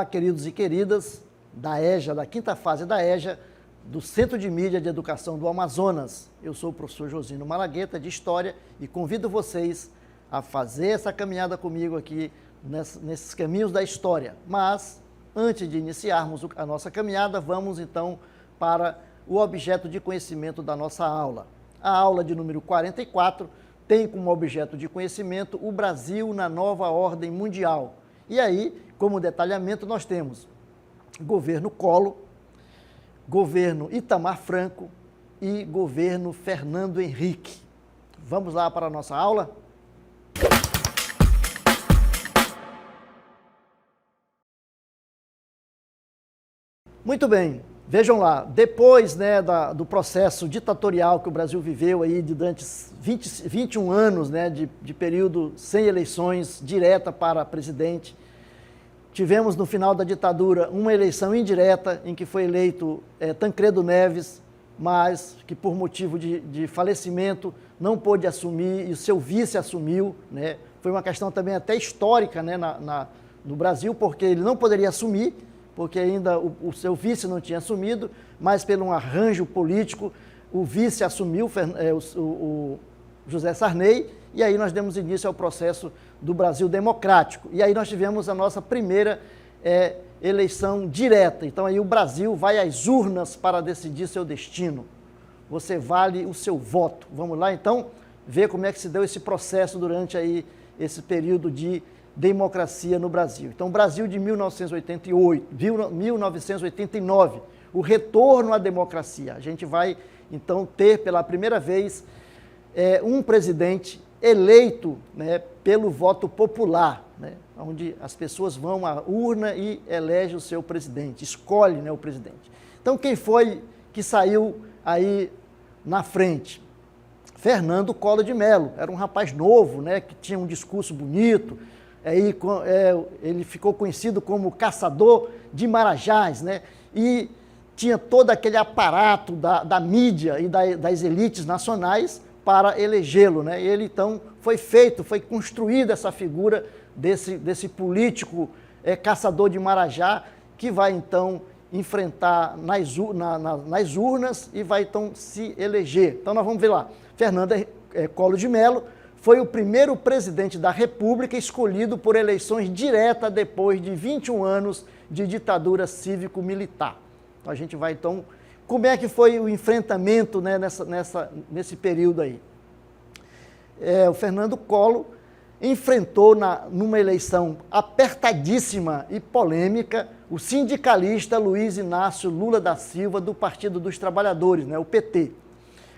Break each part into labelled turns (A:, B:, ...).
A: Olá, queridos e queridas da EJA, da quinta fase da EJA, do Centro de Mídia de Educação do Amazonas. Eu sou o professor Josino Malagueta, de História, e convido vocês a fazer essa caminhada comigo aqui nesses caminhos da história. Mas, antes de iniciarmos a nossa caminhada, vamos então para o objeto de conhecimento da nossa aula. A aula de número 44 tem como objeto de conhecimento o Brasil na nova ordem mundial. E aí, como detalhamento, nós temos governo Collor, governo Itamar Franco e governo Fernando Henrique. Vamos lá para a nossa aula? Muito bem, vejam lá, depois do processo ditatorial que o Brasil viveu aí durante 21 anos de período sem eleições direta para presidente, tivemos no final da ditadura uma eleição indireta em que foi eleito Tancredo Neves, mas que por motivo de falecimento não pôde assumir e o seu vice assumiu, né? Foi uma questão também até histórica, né, no Brasil, porque ele não poderia assumir, porque ainda o seu vice não tinha assumido, mas pelo um arranjo político o vice assumiu, o José Sarney, e aí nós demos início ao processo do Brasil democrático. E aí nós tivemos a nossa primeira eleição direta. Então aí o Brasil vai às urnas para decidir seu destino. Você vale o seu voto. Vamos lá então ver como é que se deu esse processo durante aí esse período de democracia no Brasil. Então o Brasil de 1989, o retorno à democracia. A gente vai então ter pela primeira vez um presidente eleito, né, pelo voto popular, né, onde as pessoas vão à urna e elegem o seu presidente, escolhe, né, o presidente. Então, quem foi que saiu aí na frente? Fernando Collor de Mello, era um rapaz novo, né, que tinha um discurso bonito, aí, ele ficou conhecido como caçador de marajás, né, e tinha todo aquele aparato da mídia e das elites nacionais para elegê-lo, né? Ele então foi construída essa figura desse político caçador de marajá, que vai então enfrentar nas urnas e vai então se eleger. Então nós vamos ver lá, Fernando Collor de Mello foi o primeiro presidente da República escolhido por eleições diretas depois de 21 anos de ditadura cívico-militar. Então a gente vai então... Como é que foi o enfrentamento, né, nesse período aí? O Fernando Collor enfrentou numa eleição apertadíssima e polêmica o sindicalista Luiz Inácio Lula da Silva do Partido dos Trabalhadores, né, o PT.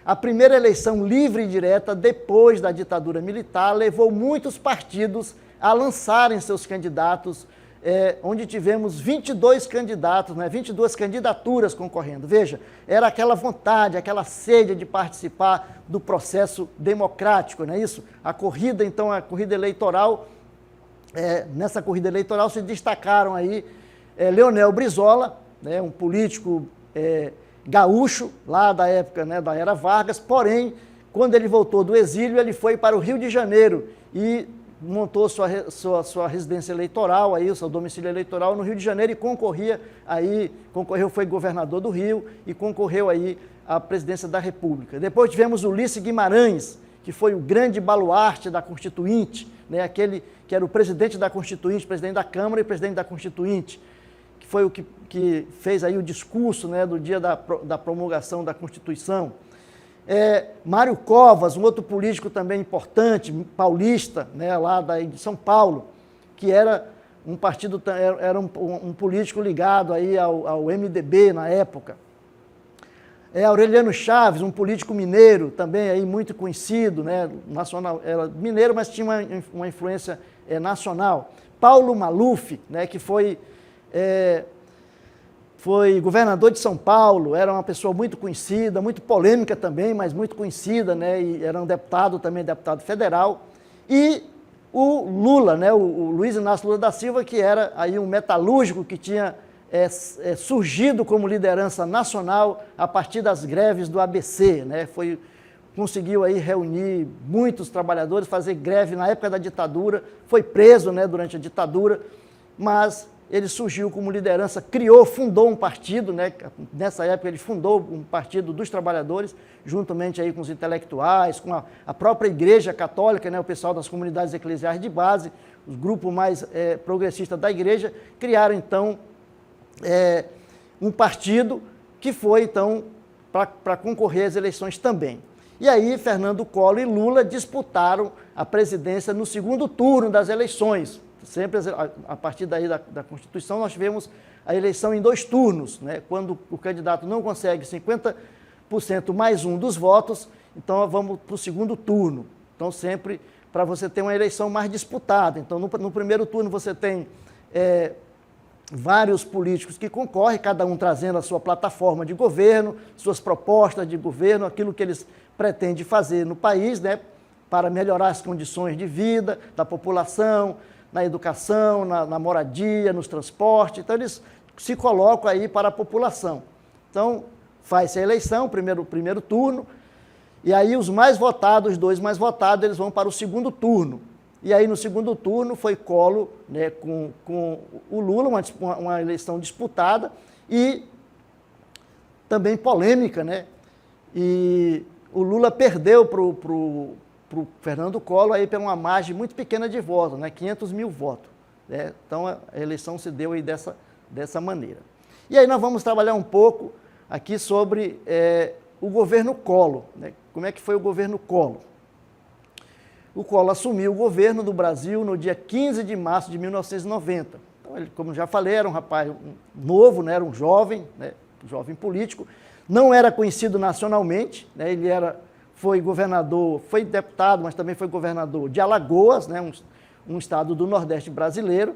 A: A primeira eleição livre e direta depois da ditadura militar levou muitos partidos a lançarem seus candidatos, onde tivemos 22 candidatos, né, 22 candidaturas concorrendo. Veja, era aquela vontade, aquela sede de participar do processo democrático, não é isso? A corrida, então, a corrida eleitoral, nessa corrida eleitoral se destacaram aí Leonel Brizola, né, um político gaúcho, lá da época, né, da era Vargas, porém, quando ele voltou do exílio, ele foi para o Rio de Janeiro e montou sua residência eleitoral, aí, o seu domicílio eleitoral no Rio de Janeiro e concorreu, foi governador do Rio e concorreu aí à presidência da República. Depois tivemos Ulisses Guimarães, que foi o grande baluarte da Constituinte, né, aquele que era o presidente da Constituinte, presidente da Câmara e presidente da Constituinte, que foi o que fez aí o discurso, né, do dia da promulgação da Constituição. Mário Covas, um outro político também importante, paulista, né, lá de São Paulo, que era um político ligado aí ao MDB na época. Aureliano Chaves, um político mineiro, também aí muito conhecido, né, nacional, era mineiro, mas tinha uma influência nacional. Paulo Maluf, né, que foi governador de São Paulo, era uma pessoa muito conhecida, muito polêmica também, mas muito conhecida, né, e era um deputado também, deputado federal. E o Lula, né, o Luiz Inácio Lula da Silva, que era aí um metalúrgico que tinha surgido como liderança nacional a partir das greves do ABC, né, conseguiu aí reunir muitos trabalhadores, fazer greve na época da ditadura, foi preso, né, durante a ditadura, mas ele surgiu como liderança, fundou um partido, né? Nessa época ele fundou um partido dos trabalhadores, juntamente aí com os intelectuais, com a própria Igreja Católica, né? O pessoal das comunidades eclesiais de base, os grupos mais progressistas da igreja, criaram então um partido que foi então para concorrer às eleições também. E aí Fernando Collor e Lula disputaram a presidência no segundo turno das eleições. Sempre a partir daí da Constituição nós tivemos a eleição em 2 turnos, né? Quando o candidato não consegue 50% mais 1 dos votos, então vamos para o segundo turno. Então sempre para você ter uma eleição mais disputada. Então no primeiro turno você tem vários políticos que concorrem, cada um trazendo a sua plataforma de governo, suas propostas de governo, aquilo que eles pretendem fazer no país, né? Para melhorar as condições de vida da população, na educação, na moradia, nos transportes. Então, eles se colocam aí para a população. Então, faz-se a eleição, primeiro turno, e aí os mais votados, os 2 mais votados, eles vão para o segundo turno. E aí, no segundo turno, foi Collor, né, com o Lula, uma eleição disputada e também polêmica, né? E o Lula perdeu para o Fernando Collor aí por uma margem muito pequena de votos, né? 500 mil votos. Né? Então a eleição se deu aí dessa maneira. E aí nós vamos trabalhar um pouco aqui sobre o governo Collor. Né? Como é que foi o governo Collor? O Collor assumiu o governo do Brasil no dia 15 de março de 1990. Então, ele, como já falei, era um rapaz novo, né? Era um jovem, né? Jovem político. Não era conhecido nacionalmente, né? Ele foi governador, foi deputado, mas também foi governador de Alagoas, né, um estado do Nordeste brasileiro,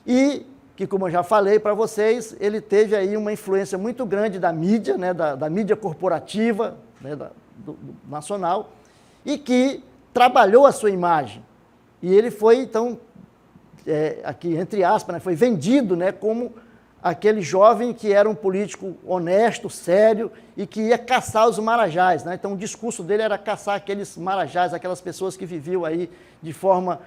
A: e que, como eu já falei para vocês, ele teve aí uma influência muito grande da mídia, né, da mídia corporativa, né, do nacional, e que trabalhou a sua imagem. E ele foi, então, aqui entre aspas, né, foi vendido, né, como aquele jovem que era um político honesto, sério e que ia caçar os marajás, né? Então o discurso dele era caçar aqueles marajás, aquelas pessoas que viviam aí de forma,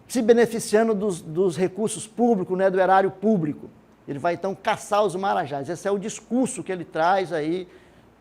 A: se beneficiando dos recursos públicos, né? Do erário público. Ele vai então caçar os marajás. Esse é o discurso que ele traz aí,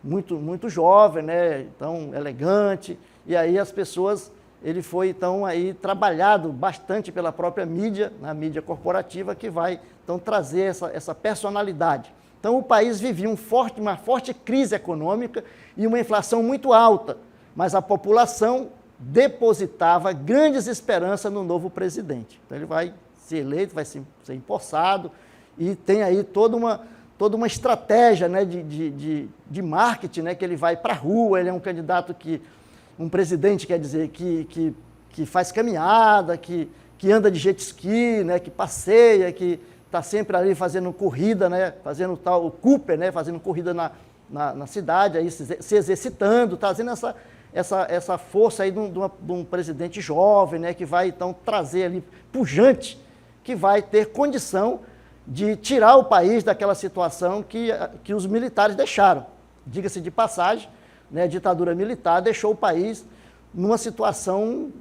A: muito jovem, né? Então elegante, e aí as pessoas... Ele foi, então, aí trabalhado bastante pela própria mídia, na mídia corporativa, que vai, então, trazer essa personalidade. Então, o país vivia uma forte crise econômica e uma inflação muito alta, mas a população depositava grandes esperanças no novo presidente. Então, ele vai ser eleito, vai ser empossado e tem aí toda uma estratégia, né, de marketing, né, que ele vai para a rua, ele é um candidato um presidente, quer dizer, que faz caminhada, que anda de jet ski, né, que passeia, que está sempre ali fazendo corrida, né, fazendo o Cooper, né, fazendo corrida na cidade, aí se exercitando, trazendo essa força aí de um presidente jovem, né, que vai então trazer ali, pujante, que vai ter condição de tirar o país daquela situação que os militares deixaram. Diga-se de passagem, né, a ditadura militar deixou o país numa situação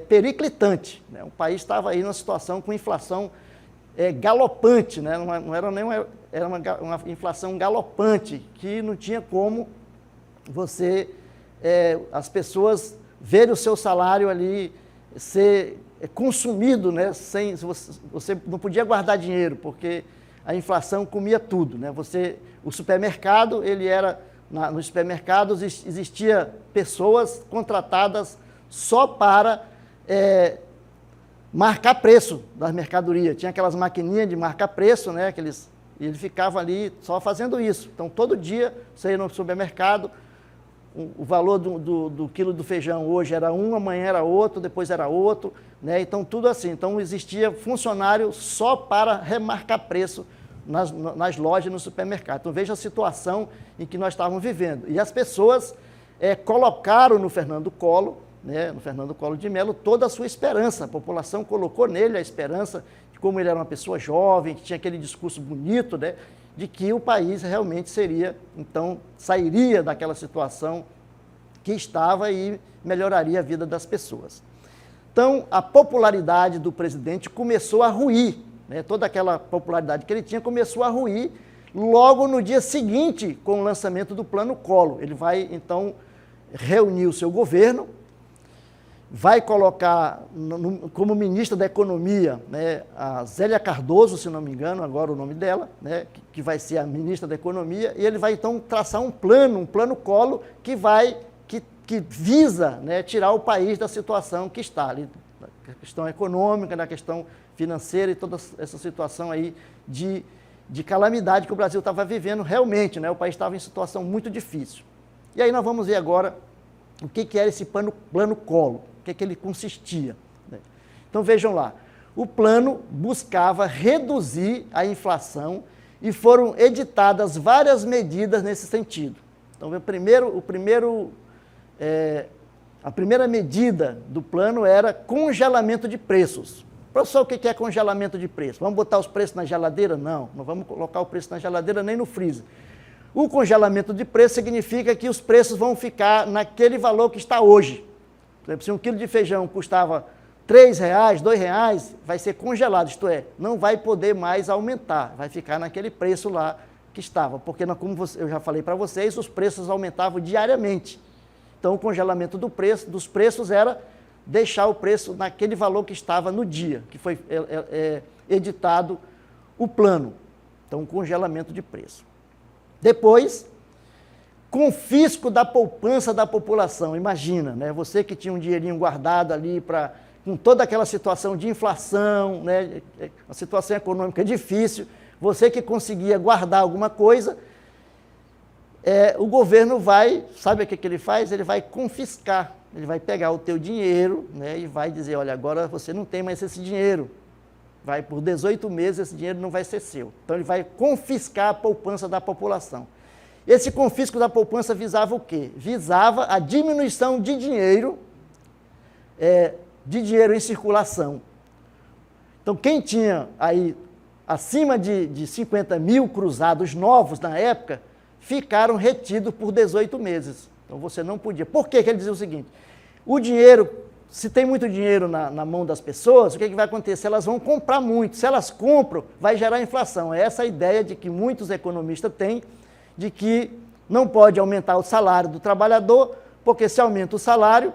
A: periclitante. Né? O país estava aí numa situação com inflação galopante, né? Não era nem era uma inflação galopante, que não tinha como as pessoas verem o seu salário ali ser consumido, né? Você não podia guardar dinheiro, porque a inflação comia tudo. Né? O supermercado, ele era... Nos supermercados existia pessoas contratadas só para marcar preço das mercadorias. Tinha aquelas maquininhas de marcar preço, né? E ele ficava ali só fazendo isso. Então, todo dia, você ia no supermercado, o valor do quilo do feijão hoje era um, amanhã era outro, depois era outro, né? Então, tudo assim. Então, existia funcionário só para remarcar preço nas lojas, no supermercado. Então veja a situação em que nós estávamos vivendo. E as pessoas colocaram no Fernando Collor, né, no Fernando Collor de Mello, toda a sua esperança. A população colocou nele a esperança de como ele era uma pessoa jovem, que tinha aquele discurso bonito, né, de que o país realmente sairia daquela situação que estava e melhoraria a vida das pessoas. Então, a popularidade do presidente começou a ruir, né? Toda aquela popularidade que ele tinha começou a ruir logo no dia seguinte com o lançamento do Plano Collor. Ele vai, então, reunir o seu governo, vai colocar como ministra da Economia, né, a Zélia Cardoso, se não me engano, agora o nome dela, né, que vai ser a ministra da Economia, e ele vai então traçar um plano Collor que visa, né, tirar o país da situação que está ali, na questão econômica, na questão financeira e toda essa situação aí de calamidade que o Brasil estava vivendo realmente, né, o país estava em situação muito difícil. E aí nós vamos ver agora o que era esse plano Collor. O que ele consistia, né? Então vejam lá, o plano buscava reduzir a inflação e foram editadas várias medidas nesse sentido. Então a primeira medida do plano era congelamento de preços. Professor, o que é congelamento de preços? Vamos botar os preços na geladeira? Não vamos colocar o preço na geladeira nem no freezer. O congelamento de preços significa que os preços vão ficar naquele valor que está hoje. Por exemplo, se um quilo de feijão custava R$3, R$2, vai ser congelado, isto é, não vai poder mais aumentar, vai ficar naquele preço lá que estava, porque como eu já falei para vocês, os preços aumentavam diariamente. Então o congelamento dos preços era deixar o preço naquele valor que estava no dia, que foi editado o plano. Então, congelamento de preço. Depois, confisco da poupança da população. Imagina, né? Você que tinha um dinheirinho guardado ali com toda aquela situação de inflação, né? A situação econômica difícil, você que conseguia guardar alguma coisa, o governo sabe o que ele faz? Ele vai confiscar, ele vai pegar o teu dinheiro, né? E vai dizer, olha, agora você não tem mais esse dinheiro. Vai por 18 meses, esse dinheiro não vai ser seu. Então ele vai confiscar a poupança da população. Esse confisco da poupança visava o quê? Visava a diminuição de dinheiro em circulação. Então, quem tinha aí acima de 50 mil cruzados novos na época, ficaram retidos por 18 meses. Então, você não podia. Por que ele dizia o seguinte? O dinheiro, se tem muito dinheiro na mão das pessoas, o que vai acontecer? Elas vão comprar muito. Se elas compram, vai gerar inflação. É essa a ideia de que muitos economistas têm, de que não pode aumentar o salário do trabalhador, porque se aumenta o salário,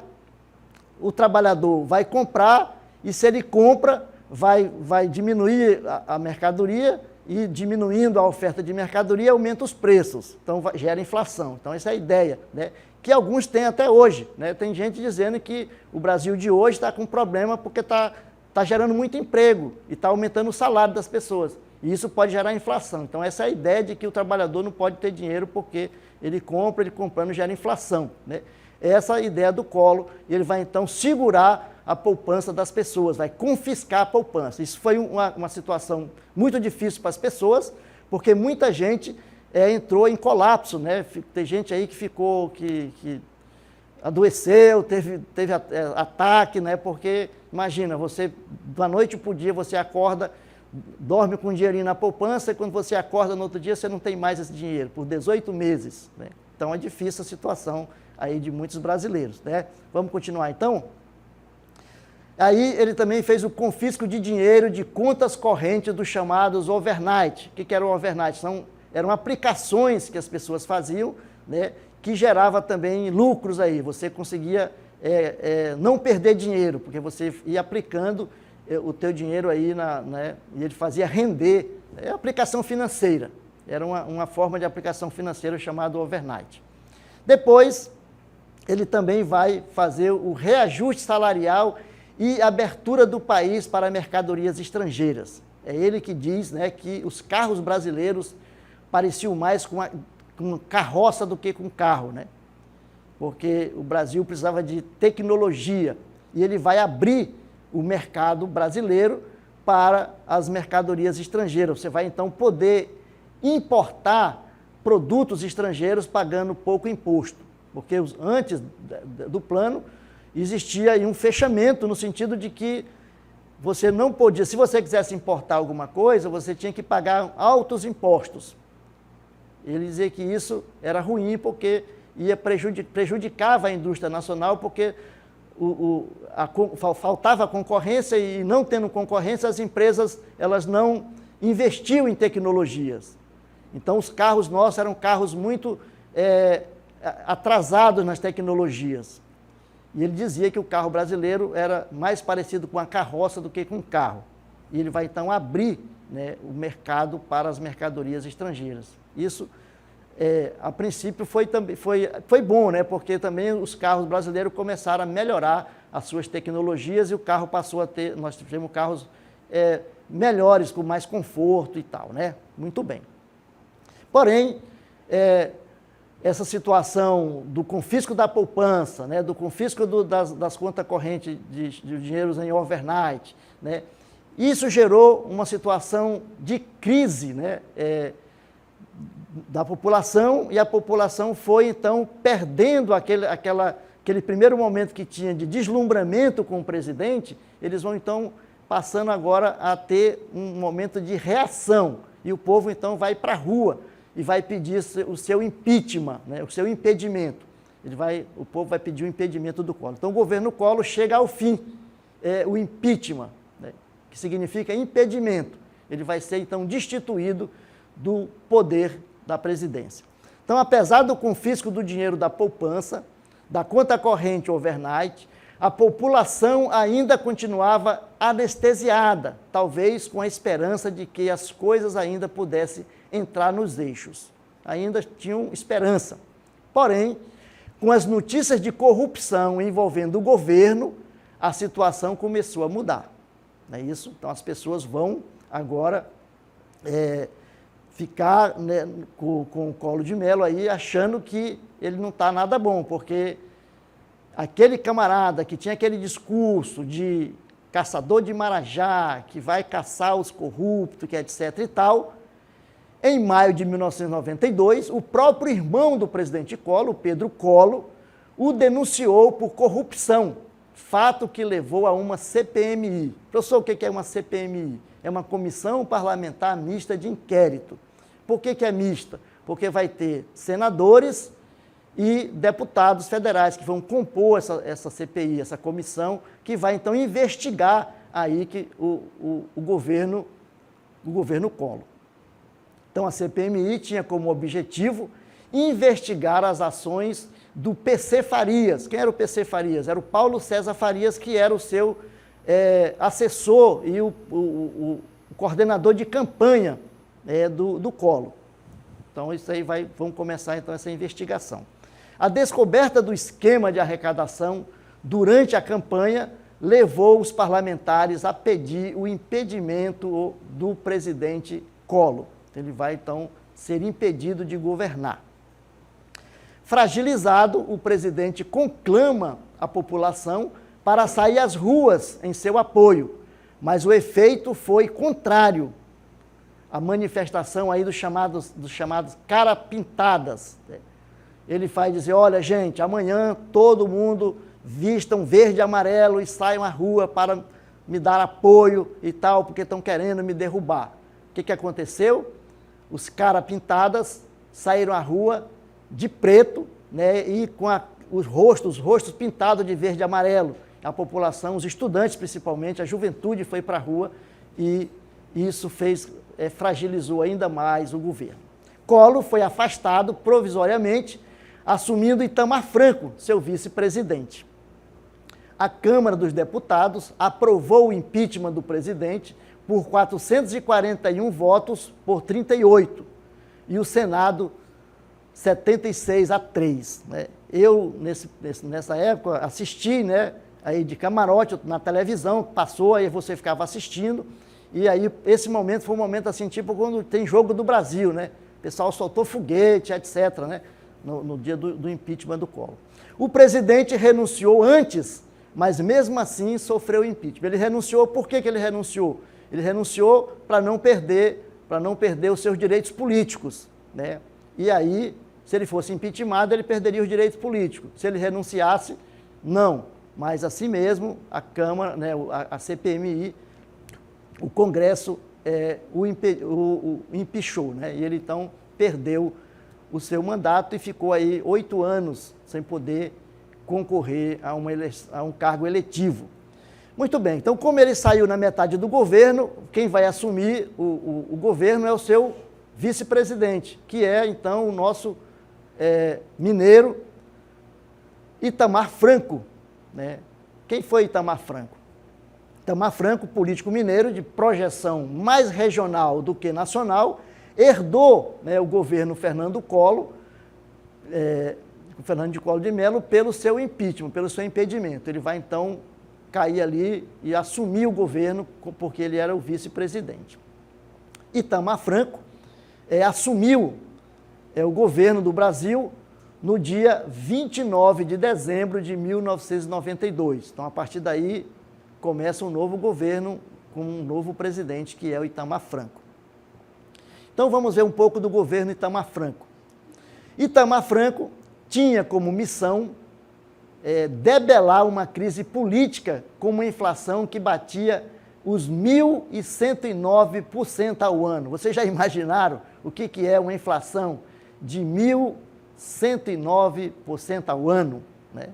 A: o trabalhador vai comprar, e se ele compra, vai diminuir a mercadoria, e diminuindo a oferta de mercadoria, aumenta os preços. Então, gera inflação. Então, essa é a ideia, né? Que alguns têm até hoje, né? Tem gente dizendo que o Brasil de hoje está com problema porque está gerando muito emprego e está aumentando o salário das pessoas. E isso pode gerar inflação. Então, essa é a ideia de que o trabalhador não pode ter dinheiro porque ele comprando gera inflação, né? Essa é a ideia do Collor, e ele vai, então, segurar a poupança das pessoas, vai confiscar a poupança. Isso foi uma situação muito difícil para as pessoas, porque muita gente entrou em colapso, né? Tem gente aí que adoeceu, teve ataque, né? Porque, imagina, você, da noite para o dia, você acorda, dorme com um dinheirinho na poupança, e quando você acorda no outro dia, você não tem mais esse dinheiro, por 18 meses, né? Então, é difícil a situação aí de muitos brasileiros, né? Vamos continuar, então? Aí, ele também fez o confisco de dinheiro de contas correntes dos chamados overnight. O que era o overnight? Eram aplicações que as pessoas faziam, né, que gerava também lucros aí. Você conseguia não perder dinheiro, porque você ia aplicando o teu dinheiro aí, né, e ele fazia render. É aplicação financeira. Era uma forma de aplicação financeira chamada overnight. Depois, ele também vai fazer o reajuste salarial e abertura do país para mercadorias estrangeiras. É ele que diz, né, que os carros brasileiros pareciam mais com carroça do que com carro, né? Porque o Brasil precisava de tecnologia, e ele vai abrir o mercado brasileiro para as mercadorias estrangeiras. Você vai, então, poder importar produtos estrangeiros pagando pouco imposto, porque antes do plano existia aí um fechamento no sentido de que você não podia, se você quisesse importar alguma coisa, você tinha que pagar altos impostos. Ele dizia que isso era ruim porque prejudicava a indústria nacional, porque faltava concorrência, e não tendo concorrência, as empresas elas não investiam em tecnologias. Então, os carros nossos eram carros muito atrasados nas tecnologias. E ele dizia que o carro brasileiro era mais parecido com a carroça do que com um carro. E ele vai, então, abrir, né, o mercado para as mercadorias estrangeiras. Isso, a princípio, foi bom, né, porque também os carros brasileiros começaram a melhorar as suas tecnologias e o carro passou a ter, nós tivemos carros melhores, com mais conforto e tal, né? Muito bem. Porém, essa situação do confisco da poupança, né, do confisco das contas correntes de dinheiros em overnight, né, isso gerou uma situação de crise, né, da população, e a população foi, então, perdendo aquele primeiro momento que tinha de deslumbramento com o presidente. Eles vão, então, passando agora a ter um momento de reação, e o povo, então, vai para a rua e vai pedir o seu impeachment, né, o seu impedimento. O povo vai pedir o impedimento do Collor. Então, o governo Collor chega ao fim, o impeachment, né, que significa impedimento. Ele vai ser, então, destituído do poder da presidência. Então, apesar do confisco do dinheiro da poupança, da conta corrente overnight, a população ainda continuava anestesiada, talvez com a esperança de que as coisas ainda pudessem entrar nos eixos. Ainda tinham esperança. Porém, com as notícias de corrupção envolvendo o governo, a situação começou a mudar. Não é isso? Então, as pessoas vão agora ficar, né, com o Collor de Mello aí, achando que ele não está nada bom, porque aquele camarada que tinha aquele discurso de caçador de marajá, que vai caçar os corruptos, que etc e tal, em maio de 1992, o próprio irmão do presidente Collor, Pedro Collor, o denunciou por corrupção, fato que levou a uma CPMI. Professor, o que é uma CPMI? É uma comissão parlamentar mista de inquérito. Por que é mista? Porque vai ter senadores e deputados federais que vão compor essa CPI, essa comissão, que vai então investigar aí que o governo Collor. Então, a CPMI tinha como objetivo investigar as ações do PC Farias. Quem era o PC Farias? Era o Paulo César Farias, que era o seu assessor e o coordenador de campanha do Collor. Então, isso aí vamos começar então essa investigação. A descoberta do esquema de arrecadação durante a campanha levou os parlamentares a pedir o impedimento do presidente Collor. Ele vai, então, ser impedido de governar. Fragilizado, o presidente conclama a população para sair às ruas em seu apoio, mas o efeito foi contrário. A manifestação aí dos chamados cara pintadas. Ele vai dizer, olha, gente, amanhã todo mundo vistam verde e amarelo e saiam à rua para me dar apoio e tal, porque estão querendo me derrubar. O que aconteceu? Os cara pintadas saíram à rua de preto, né, e com os rostos pintados de verde e amarelo. A população, os estudantes principalmente, a juventude foi para a rua, e isso fragilizou ainda mais o governo. Collor foi afastado provisoriamente, assumindo Itamar Franco, seu vice-presidente. A Câmara dos Deputados aprovou o impeachment do presidente por 441 votos por 38, e o Senado 76-3. Né? Eu, nessa época, assisti, né, aí de camarote na televisão, passou, aí você ficava assistindo, e aí esse momento foi um momento assim, tipo quando tem jogo do Brasil, né? O pessoal soltou foguete, etc., né? No dia do impeachment do Collor. O presidente renunciou antes, mas mesmo assim sofreu impeachment. Ele renunciou, por que ele renunciou? Ele renunciou para não perder os seus direitos políticos, né? E aí, se ele fosse impeachmentado, ele perderia os direitos políticos. Se ele renunciasse, não. Mas assim mesmo, a Câmara, né, a CPMI, o Congresso o impeachou, né? E ele então perdeu o seu mandato e ficou aí 8 anos sem poder concorrer a um cargo eletivo. Muito bem, então como ele saiu na metade do governo, quem vai assumir o governo é o seu vice-presidente, que é então o nosso mineiro Itamar Franco, né? Quem foi Itamar Franco? Itamar Franco, político mineiro de projeção mais regional do que nacional, herdou, né, o governo Fernando Collor, Fernando de Collor de Mello, pelo seu impeachment, pelo seu impedimento. Ele vai então cair ali e assumir o governo, porque ele era o vice-presidente. Itamar Franco assumiu o governo do Brasil no dia 29 de dezembro de 1992. Então, a partir daí, começa um novo governo com um novo presidente, que é o Itamar Franco. Então, vamos ver um pouco do governo Itamar Franco. Itamar Franco tinha como missão debelar uma crise política com uma inflação que batia os 1.109% ao ano. Vocês já imaginaram o que é uma inflação de 1.109% ao ano, né?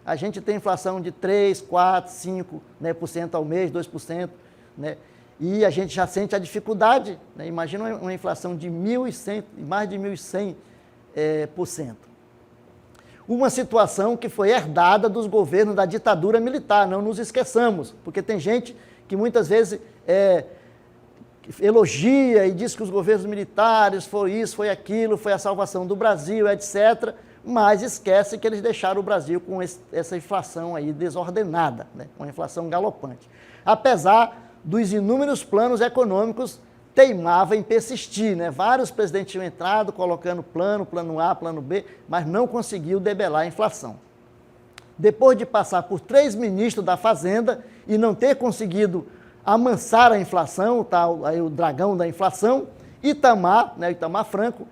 A: A gente tem inflação de 3, 4, 5%, né, ao mês, 2%, né? E a gente já sente a dificuldade, né? Imagina uma inflação de 1.100, mais de 1.100%. Uma situação que foi herdada dos governos da ditadura militar, não nos esqueçamos, porque tem gente que muitas vezes elogia e diz que os governos militares foi isso, foi aquilo, foi a salvação do Brasil, etc., mas esquece que eles deixaram o Brasil com essa inflação aí desordenada, né? Uma inflação galopante. Apesar dos inúmeros planos econômicos, teimava em persistir, né? Vários presidentes tinham entrado colocando plano A, plano B, mas não conseguiu debelar a inflação. Depois de passar por 3 ministros da Fazenda e não ter conseguido amansar a inflação, aí o dragão da inflação, Itamar Franco,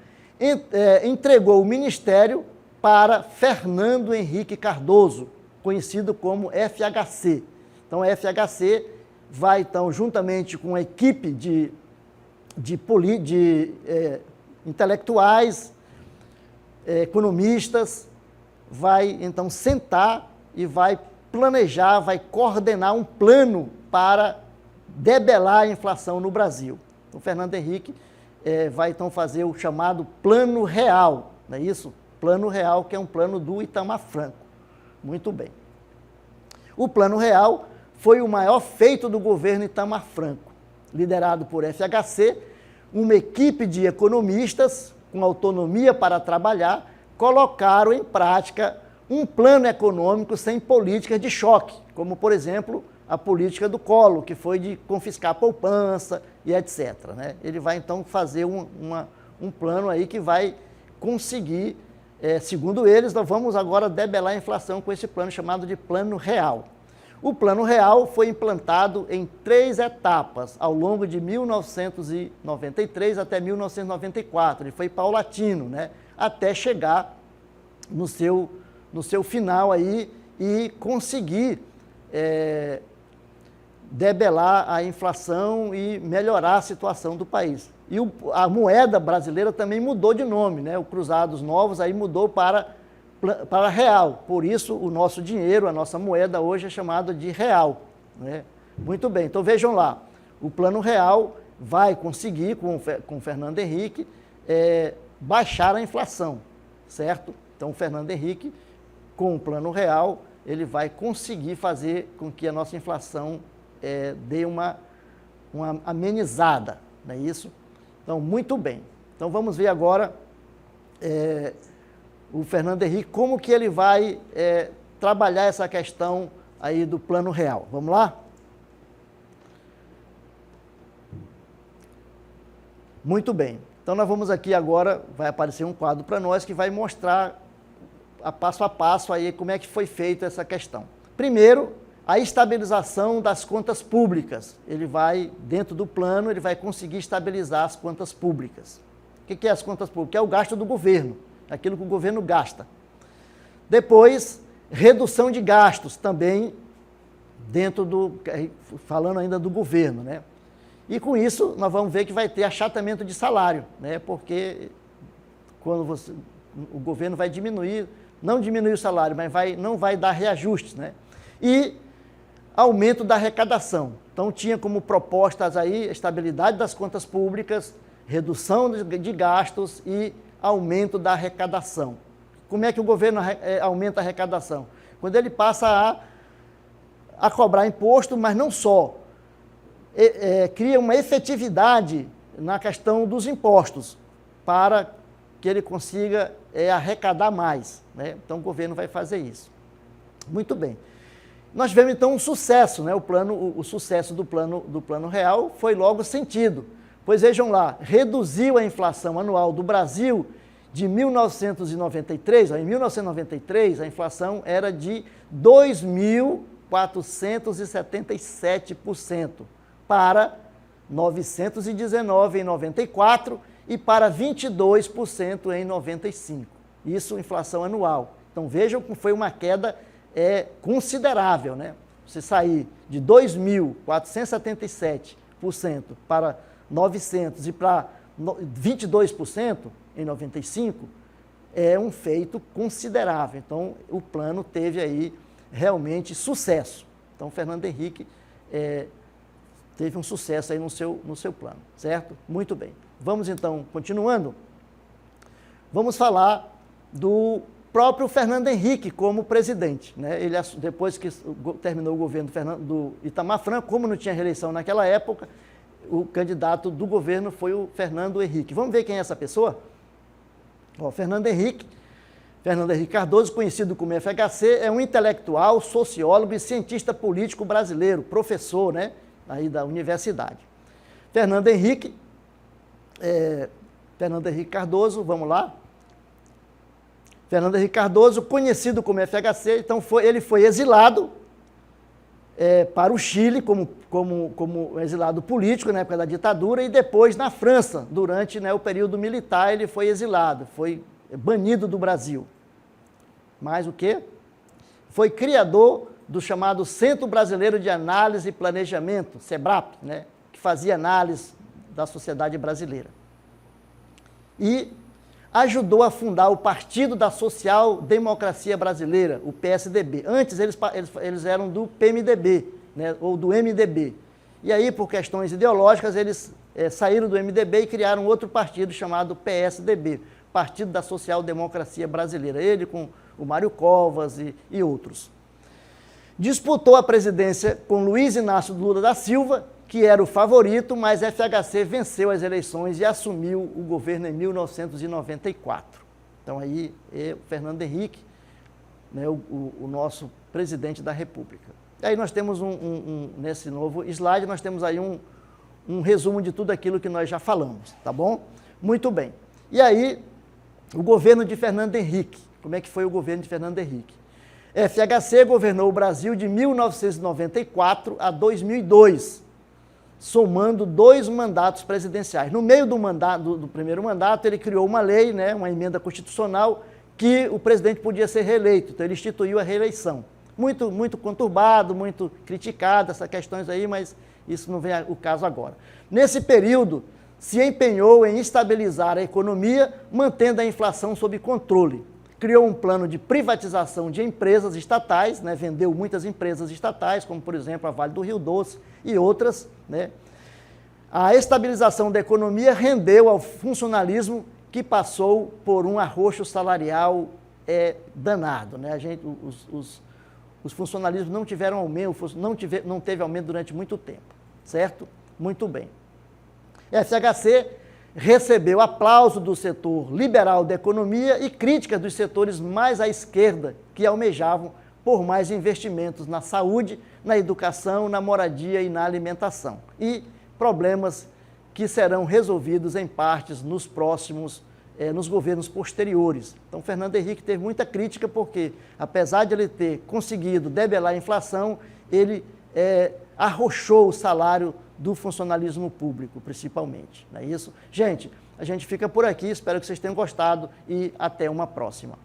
A: entregou o ministério para Fernando Henrique Cardoso, conhecido como FHC. Então, a FHC vai, então, juntamente com a equipe de intelectuais, economistas, vai então sentar e vai planejar, vai coordenar um plano para debelar a inflação no Brasil. O Fernando Henrique vai então fazer o chamado Plano Real, não é isso? Plano Real, que é um plano do Itamar Franco. Muito bem. O Plano Real foi o maior feito do governo Itamar Franco. Liderado por FHC, uma equipe de economistas com autonomia para trabalhar, colocaram em prática um plano econômico sem políticas de choque, como, por exemplo, a política do Collor, que foi de confiscar a poupança e etc., né? Ele vai, então, fazer um plano aí que vai conseguir, segundo eles, nós vamos agora debelar a inflação com esse plano chamado de Plano Real. O Plano Real foi implantado em 3 etapas, ao longo de 1993 até 1994. Ele foi paulatino, né? Até chegar no seu final aí e conseguir debelar a inflação e melhorar a situação do país. E a moeda brasileira também mudou de nome, né? O Cruzados Novos aí mudou para real. Por isso, o nosso dinheiro, a nossa moeda hoje é chamada de real, né? Muito bem, então vejam lá, o Plano Real vai conseguir, com o Fernando Henrique, baixar a inflação, certo? Então, o Fernando Henrique, com o Plano Real, ele vai conseguir fazer com que a nossa inflação dê uma amenizada, não é isso? Então, muito bem. Então, vamos ver agora o Fernando Henrique, como que ele vai trabalhar essa questão aí do Plano Real. Vamos lá? Muito bem. Então, nós vamos aqui agora, vai aparecer um quadro para nós que vai mostrar passo a passo aí como é que foi feita essa questão. Primeiro, a estabilização das contas públicas. Ele vai, dentro do plano, ele vai conseguir estabilizar as contas públicas. O que é as contas públicas? É o gasto do governo, aquilo que o governo gasta. Depois, redução de gastos, também dentro falando ainda do governo, né? E com isso, nós vamos ver que vai ter achatamento de salário, né? Porque quando o governo vai diminuir não diminuir o salário, mas não vai dar reajustes, né? E aumento da arrecadação. Então tinha como propostas aí estabilidade das contas públicas, redução de gastos e aumento da arrecadação. Como é que o governo aumenta a arrecadação? Quando ele passa a cobrar imposto, mas não só, cria uma efetividade na questão dos impostos, para que ele consiga arrecadar mais, né? Então o governo vai fazer isso. Muito bem. Nós vemos então um sucesso, né? O sucesso do plano real foi logo sentido. Pois vejam lá, reduziu a inflação anual do Brasil de 1993, em 1993 a inflação era de 2.477% para 919 em 94 e para 22% em 95. Isso inflação anual. Então vejam que foi uma queda considerável, né? Você sair de 2.477% para 900 e para 22% em 95 é um feito considerável. Então o plano teve aí realmente sucesso. Então Fernando Henrique teve um sucesso aí no seu plano, certo? Muito bem. Vamos então, continuando, vamos falar do próprio Fernando Henrique como presidente, né? Ele, depois que terminou o governo do Itamar Franco, como não tinha reeleição naquela época, o candidato do governo foi o Fernando Henrique. Vamos ver quem é essa pessoa? Fernando Henrique Cardoso, conhecido como FHC, é um intelectual, sociólogo e cientista político brasileiro, professor, né, aí da universidade. Fernando Henrique Cardoso, vamos lá. Fernando Henrique Cardoso, conhecido como FHC, então ele foi exilado para o Chile como exilado político na época da ditadura e depois na França, durante, né, o período militar, ele foi exilado, foi banido do Brasil. Mas o quê? Foi criador do chamado Centro Brasileiro de Análise e Planejamento, SEBRAP, né, que fazia análise da sociedade brasileira. E ajudou a fundar o Partido da Social Democracia Brasileira, o PSDB. Antes eles eram do PMDB, né, ou do MDB. E aí, por questões ideológicas, eles saíram do MDB e criaram outro partido chamado PSDB, Partido da Social Democracia Brasileira. Ele com o Mário Covas e outros. Disputou a presidência com Luiz Inácio Lula da Silva, que era o favorito, mas FHC venceu as eleições e assumiu o governo em 1994. Então aí é o Fernando Henrique, né, o nosso presidente da República. E aí nós temos nesse novo slide, nós temos aí um resumo de tudo aquilo que nós já falamos, tá bom? Muito bem. E aí, o governo de Fernando Henrique. Como é que foi o governo de Fernando Henrique? FHC governou o Brasil de 1994 a 2002, somando 2 mandatos presidenciais. No meio do primeiro mandato, ele criou uma lei, né, uma emenda constitucional, que o presidente podia ser reeleito. Então, ele instituiu a reeleição. Muito, muito conturbado, muito criticado, essas questões aí, mas isso não vem ao caso agora. Nesse período, se empenhou em estabilizar a economia, mantendo a inflação sob controle. Criou um plano de privatização de empresas estatais, né, vendeu muitas empresas estatais, como, por exemplo, a Vale do Rio Doce e outras, né. A estabilização da economia rendeu ao funcionalismo que passou por um arroxo salarial danado, né. Os funcionalismos não tiveram aumento, não teve aumento durante muito tempo, certo? Muito bem. FHC recebeu aplauso do setor liberal da economia e críticas dos setores mais à esquerda, que almejavam por mais investimentos na saúde, na educação, na moradia e na alimentação. E problemas que serão resolvidos em partes nos governos posteriores. Então, Fernando Henrique teve muita crítica porque, apesar de ele ter conseguido debelar a inflação, ele arrochou o salário do funcionalismo público, principalmente. Não é isso? Gente, a gente fica por aqui, espero que vocês tenham gostado e até uma próxima.